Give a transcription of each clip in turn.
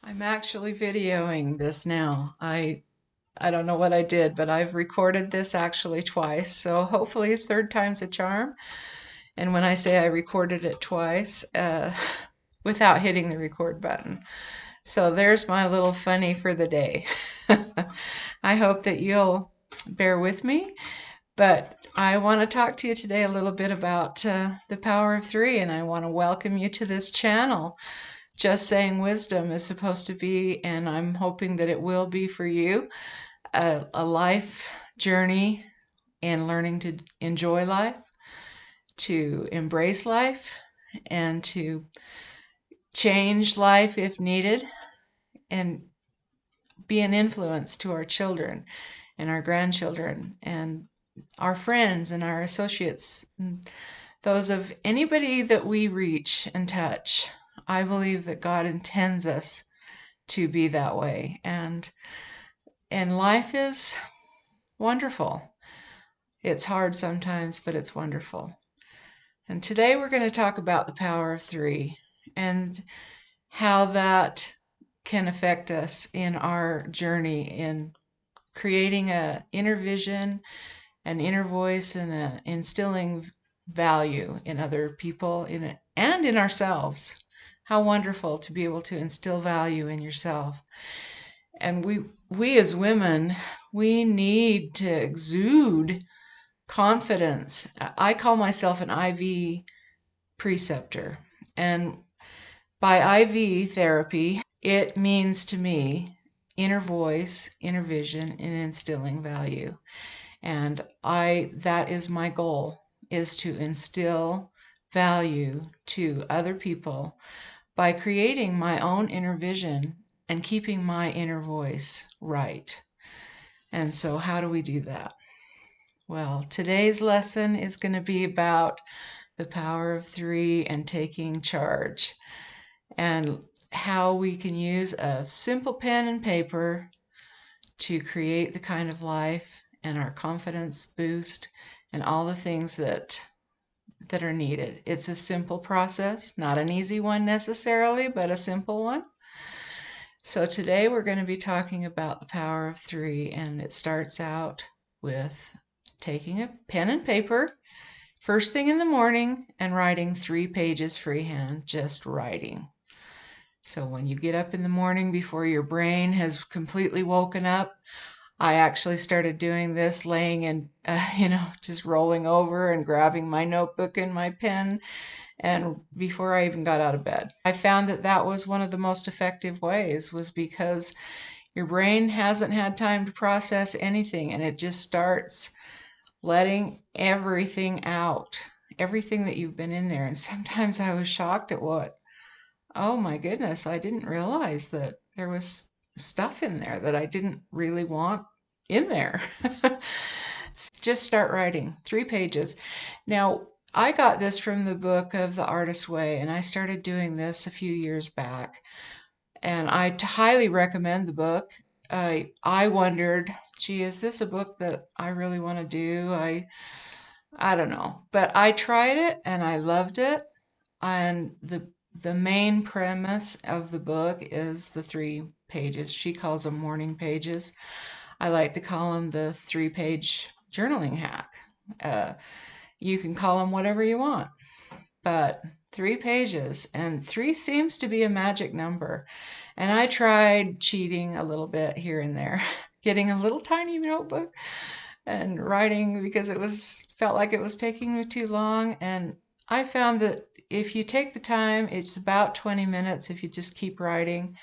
I'm actually videoing this now. I don't know what I did, but I've recorded this actually twice, so hopefully third time's a charm. And when I say I recorded it twice, without hitting the record button. So there's my little funny for the day. I hope that you'll bear with me, but I want to talk to you today a little bit about the power of three, and I want to welcome you to this channel. Just Saying Wisdom is supposed to be, and I'm hoping that it will be for you, a life journey in learning to enjoy life, to embrace life, and to change life if needed, and be an influence to our children and our grandchildren and our friends and our associates, and those of anybody that we reach and touch. I believe that God intends us to be that way, and life is wonderful. It's hard sometimes, but it's wonderful. And today we're going to talk about the power of three and how that can affect us in our journey in creating a inner vision, an inner voice, and instilling value in other people and in ourselves. How wonderful to be able to instill value in yourself. And we as women, we need to exude confidence. I call myself an IV preceptor. And by IV therapy, it means to me inner voice, inner vision, and instilling value. And that is my goal, is to instill value to other people by creating my own inner vision and keeping my inner voice right. And so how do we do that? Well, today's lesson is going to be about the power of three and taking charge, and how we can use a simple pen and paper to create the kind of life and our confidence boost and all the things that are needed. It's a simple process, not an easy one necessarily, but a simple one. So today we're going to be talking about the power of three, and it starts out with taking a pen and paper first thing in the morning and writing 3 pages freehand, just writing. So when you get up in the morning before your brain has completely woken up, I actually started doing this laying in, just rolling over and grabbing my notebook and my pen, and before I even got out of bed. I found that that was one of the most effective ways, was because your brain hasn't had time to process anything, and it just starts letting everything out, everything that you've been in there. And sometimes I was shocked at oh my goodness, I didn't realize that there was stuff in there that I didn't really want in there. Just start writing 3 pages. Now, I got this from the book of The Artist's Way, and I started doing this a few years back. And I highly recommend the book. I wondered, gee, is this a book that I really want to do? I don't know. But I tried it and I loved it. And the main premise of the book is the 3 pages. She calls them morning pages. I like to call them the 3-page journaling hack. Uh, you can call them whatever you want, but 3 pages, and 3 seems to be a magic number. And I tried cheating a little bit here and there, getting a little tiny notebook and writing because felt like it was taking me too long. And I found that if you take the time, it's about 20 minutes if you just keep writing.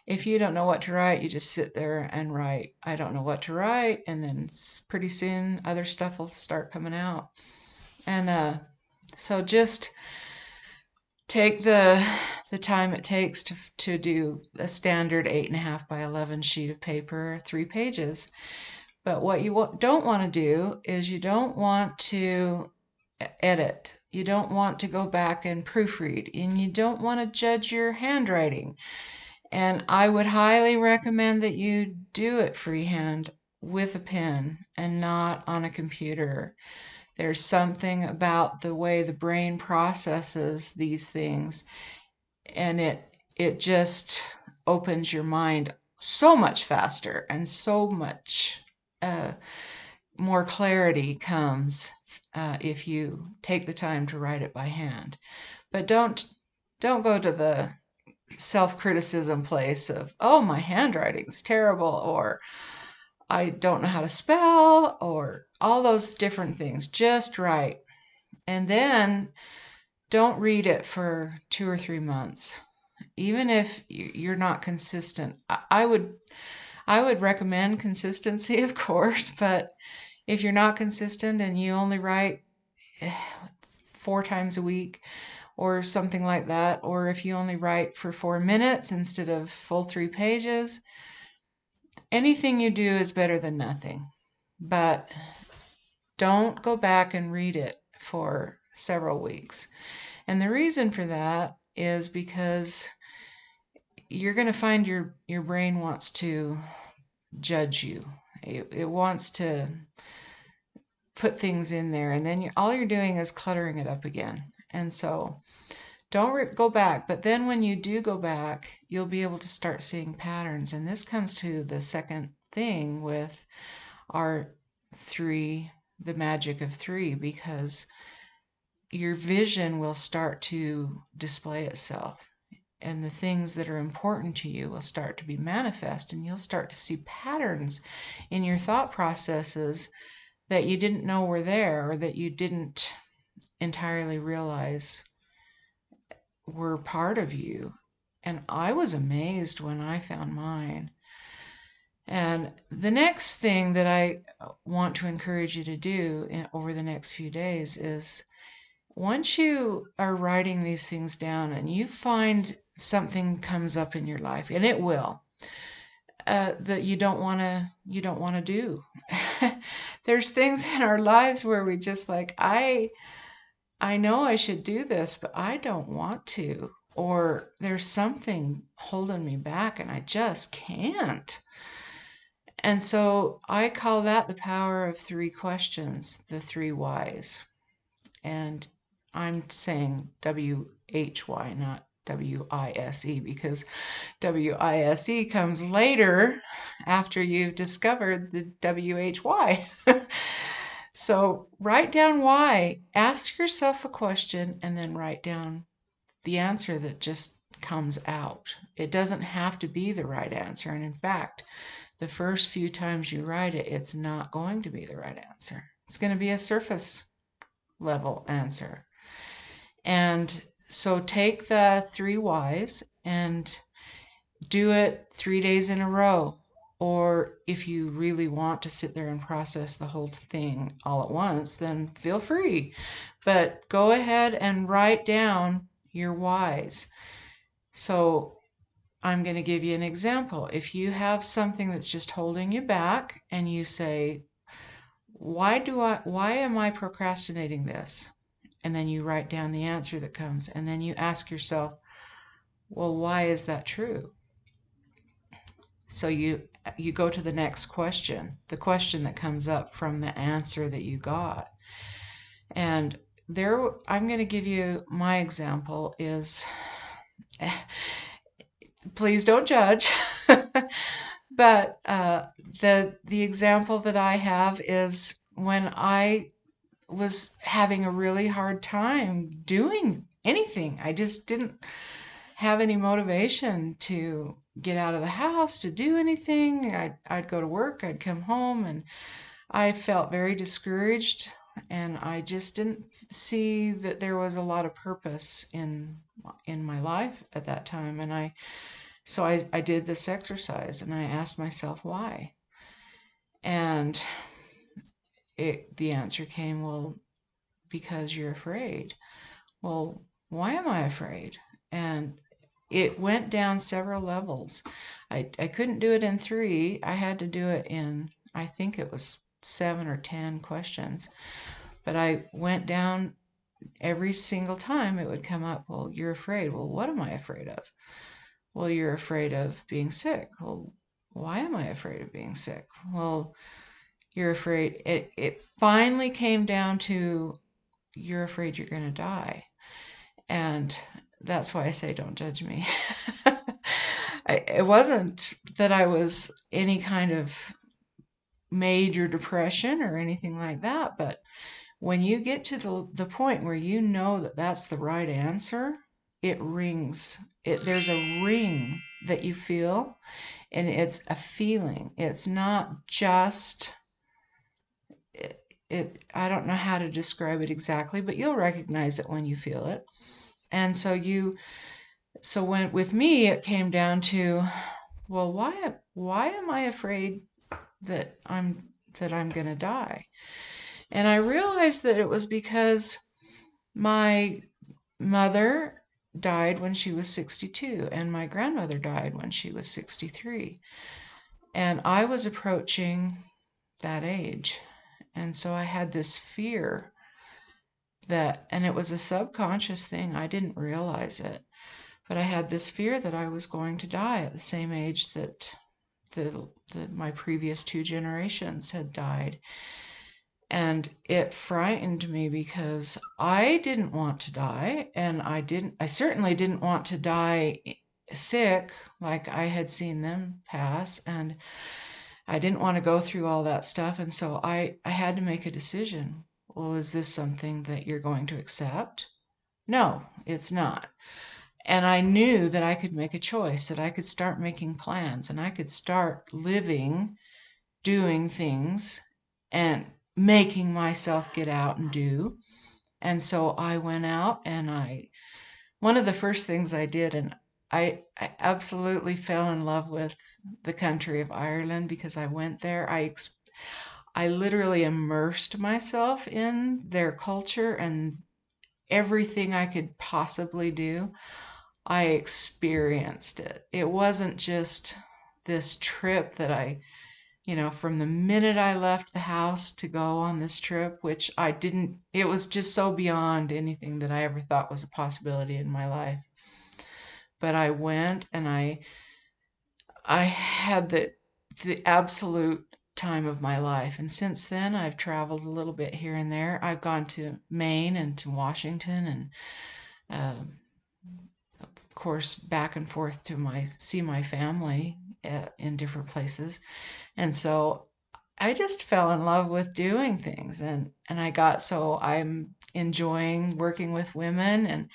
If you don't know what to write, you just sit there and write. I don't know what to write, and then pretty soon other stuff will start coming out. And so just take the time it takes to do a standard 8.5 by 11 sheet of paper, 3 pages. But what you don't want to do is you don't want to edit. You don't want to go back and proofread, and you don't want to judge your handwriting. And I would highly recommend that you do it freehand with a pen and not on a computer. There's something about the way the brain processes these things, and it just opens your mind so much faster, and so much uh, more clarity comes if you take the time to write it by hand. But don't go to the self-criticism place of, oh, my handwriting's terrible, or I don't know how to spell, or all those different things. Just write. And then don't read it for 2 or 3 months. Even if you're not consistent, I would recommend consistency, of course, but if you're not consistent and you only write 4 times a week or something like that, or if you only write for 4 minutes instead of full 3 pages, anything you do is better than nothing. But don't go back and read it for several weeks. And the reason for that is because you're going to find your brain wants to judge you. It wants to put things in there, and then all you're doing is cluttering it up again. And so don't go back. But then when you do go back, you'll be able to start seeing patterns. And this comes to the second thing with our three, the magic of three, because your vision will start to display itself. And the things that are important to you will start to be manifest, and you'll start to see patterns in your thought processes that you didn't know were there, or that you didn't entirely realize were part of you. And I was amazed when I found mine. And the next thing that I want to encourage you to do over the next few days is, once you are writing these things down and you find something comes up in your life, and it will, that you don't want to do. There's things in our lives where we just like, I know I should do this, but I don't want to. Or there's something holding me back and I just can't. And so I call that the power of 3 questions, the 3 whys. And I'm saying WHY, not WISE, because WISE comes later after you've discovered the WHY. So write down why, ask yourself a question, and then write down the answer that just comes out. It doesn't have to be the right answer. And in fact, the first few times you write it, it's not going to be the right answer. It's going to be a surface level answer. And so take the 3 whys and do it 3 days in a row. Or if you really want to sit there and process the whole thing all at once, then feel free. But go ahead and write down your whys. So I'm going to give you an example. If you have something that's just holding you back and you say, why am I procrastinating this? And then you write down the answer that comes, and then you ask yourself, well, why is that true? So you go to the next question, the question that comes up from the answer that you got. And there, I'm going to give you my example is, please don't judge, but the example that I have is when I was having a really hard time doing anything. I just didn't have any motivation to get out of the house to do anything. I'd go to work, I'd come home, and I felt very discouraged, and I just didn't see that there was a lot of purpose in my life at that time. And I did this exercise, and I asked myself why. And the answer came, well, because you're afraid. Well, why am I afraid? And it went down several levels. I couldn't do it in 3. I had to do it in, I think it was 7 or 10 questions. But I went down every single time it would come up, well, you're afraid. Well, what am I afraid of? Well, you're afraid of being sick. Well, why am I afraid of being sick? Well, you're afraid. It finally came down to, you're afraid you're going to die. And that's why I say don't judge me. it wasn't that I was any kind of major depression or anything like that, but when you get to the point where you know that that's the right answer, it rings. There's a ring that you feel, and it's a feeling. It's not just I don't know how to describe it exactly, but you'll recognize it when you feel it. And so when with me it came down to, well, why am I afraid that I'm going to die? And I realized that it was because my mother died when she was 62 and my grandmother died when she was 63. And I was approaching that age. And so I had this fear and it was a subconscious thing. I didn't realize it, but I had this fear that I was going to die at the same age that my previous two generations had died. And it frightened me because I didn't want to die, and I certainly didn't want to die sick like I had seen them pass, and I didn't want to go through all that stuff. And so I had to make a decision. Well, is this something that you're going to accept? No, it's not. And I knew that I could make a choice, that I could start making plans, and I could start living, doing things, and making myself get out and do. And so I went out and one of the first things I did, and I absolutely fell in love with the country of Ireland because I went there. I literally immersed myself in their culture and everything I could possibly do. I experienced it. It wasn't just this trip that from the minute I left the house to go on this trip, which I didn't, it was just so beyond anything that I ever thought was a possibility in my life. But I went and I had the absolute time of my life. And since then, I've traveled a little bit here and there. I've gone to Maine and to Washington and of course back and forth to see my family in different places. And so I just fell in love with doing things, and I'm enjoying working with women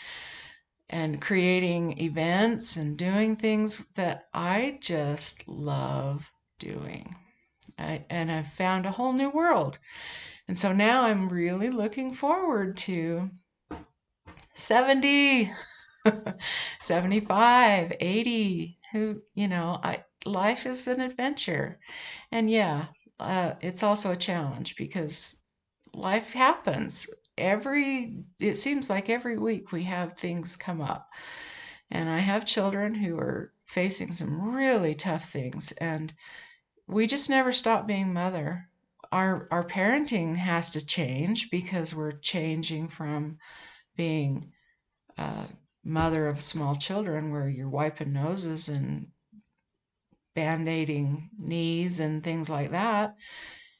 and creating events and doing things that I just love doing. And I've found a whole new world. And so now I'm really looking forward to 70, 75, 80. Life is an adventure. And yeah, it's also a challenge because life happens. It seems like every week we have things come up. And I have children who are facing some really tough things, and we just never stop being mother. Our parenting has to change because we're changing from being mother of small children where you're wiping noses and band-aiding knees and things like that.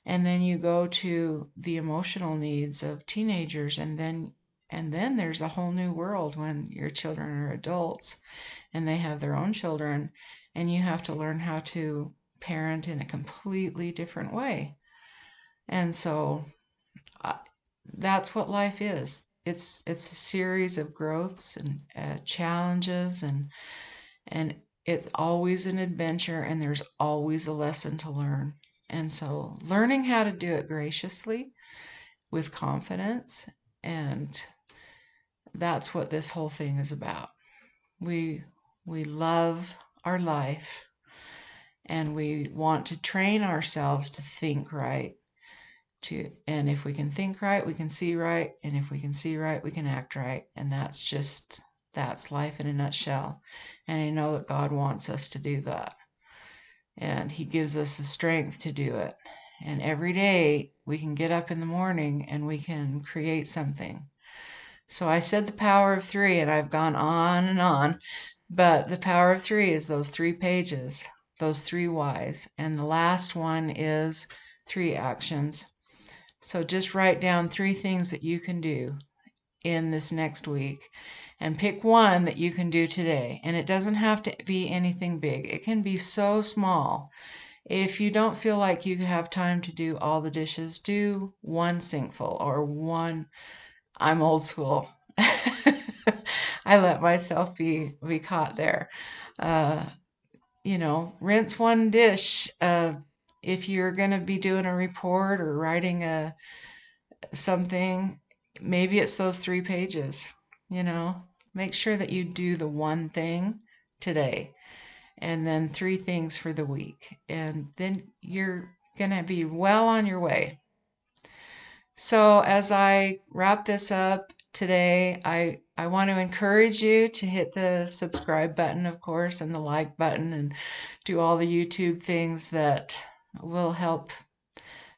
And then you go to the emotional needs of teenagers, and then there's a whole new world when your children are adults and they have their own children, and you have to learn how to parent in a completely different way. And so uh, that's what life is. It's a series of growths and challenges, and it's always an adventure, and there's always a lesson to learn. And so learning how to do it graciously with confidence, and that's what this whole thing is about. We we love our life, and we want to train ourselves to think right, and if we can think right, we can see right, and if we can see right, we can act right. And that's life in a nutshell. And I know that God wants us to do that, and he gives us the strength to do it. And every day we can get up in the morning and we can create something. So I said the power of three, and I've gone on and on, but the power of three is those 3 pages, those 3 whys, and the last one is 3 actions. So just write down 3 things that you can do in this next week, and pick one that you can do today. And it doesn't have to be anything big. It can be so small. If you don't feel like you have time to do all the dishes, do one sinkful or one. I'm old school. I let myself be caught there. Uh, rinse one dish. If you're going to be doing a report or writing something, maybe it's those 3 pages. Make sure that you do the one thing today and then 3 things for the week. And then you're going to be well on your way. So as I wrap this up today, I want to encourage you to hit the subscribe button, of course, and the like button, and do all the YouTube things that will help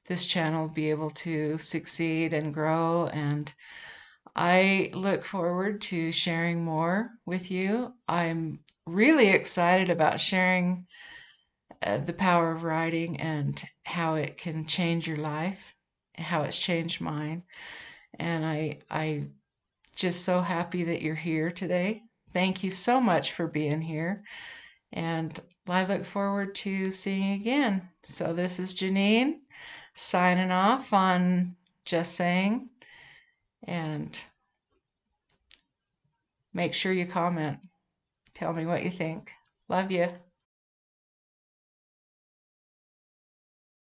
this channel be able to succeed and grow. And I look forward to sharing more with you. I'm really excited about sharing the power of writing and how it can change your life, how it's changed mine. And I just so happy that you're here today. Thank you so much for being here. And I look forward to seeing you again. So this is Janine signing off on Just Saying. And make sure you comment. Tell me what you think. Love you.